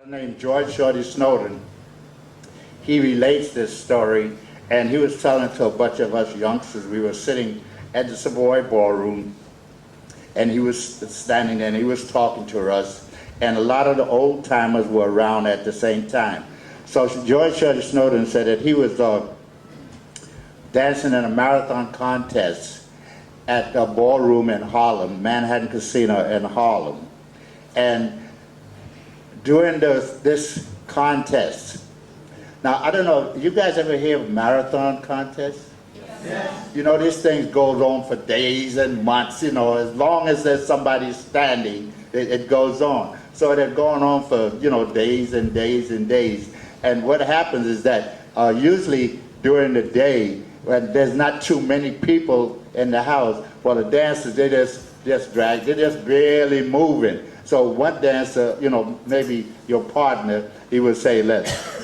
Named George Shorty Snowden. He relates this story, and he was telling to a bunch of us youngsters. We were sitting at the Savoy Ballroom, and he was standing there, and he was talking to us, and a lot of the old timers were around at the same time. So George Shorty Snowden said that he was dancing in a marathon contest at the ballroom in Harlem, Manhattan Casino in Harlem. And during this contest, now I don't know, you guys ever hear of marathon contests? Yes. You know, these things goes on for days and months, you know, as long as there's somebody standing, it goes on. So they're going on for, you know, days and days and days. And what happens is that usually during the day, when there's not too many people in the house, well, the dancers, they're just barely moving. So one dancer, you know, maybe your partner, he would say,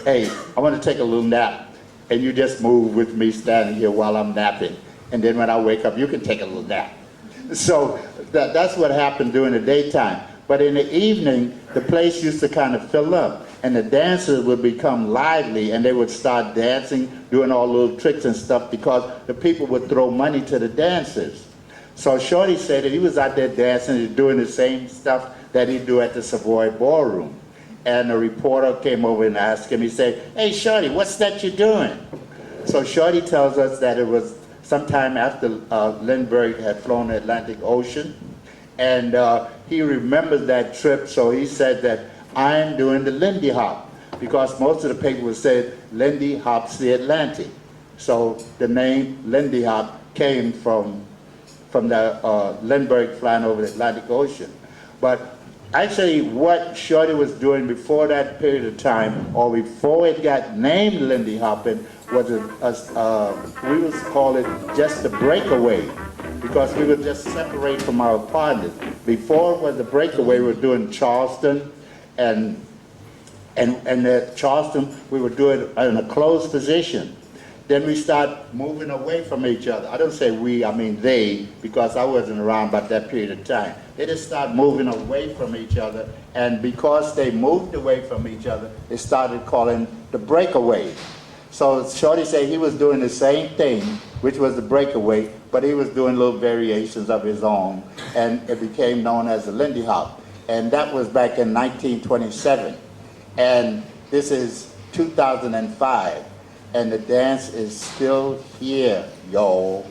hey, I want to take a little nap, and you just move with me standing here while I'm napping. And then when I wake up, you can take a little nap. So that's what happened during the daytime. But in the evening, the place used to kind of fill up, and the dancers would become lively, and they would start dancing, doing all little tricks and stuff, because the people would throw money to the dancers. So Shorty said that he was out there dancing, doing the same stuff that he'd do at the Savoy Ballroom. And a reporter came over and asked him, he said, hey Shorty, what's that you're doing? So Shorty tells us that it was sometime after Lindbergh had flown the Atlantic Ocean, and he remembers that trip, so he said that I'm doing the Lindy Hop, because most of the papers said Lindy hops the Atlantic. So the name Lindy Hop came from the Lindbergh flying over the Atlantic Ocean. But actually what Shorty was doing before that period of time, or before it got named Lindy Hopping, was we would call it just a breakaway, because we would just separate from our partners. Before it was the breakaway, we were doing Charleston, and at Charleston we were doing it in a closed position. Then we start moving away from each other. I don't say we, I mean they, because I wasn't around about that period of time. They just start moving away from each other, and because they moved away from each other, they started calling the breakaway. So Shorty said he was doing the same thing, which was the breakaway, but he was doing little variations of his own, and it became known as the Lindy Hop. And that was back in 1927. And this is 2005. And the dance is still here, y'all.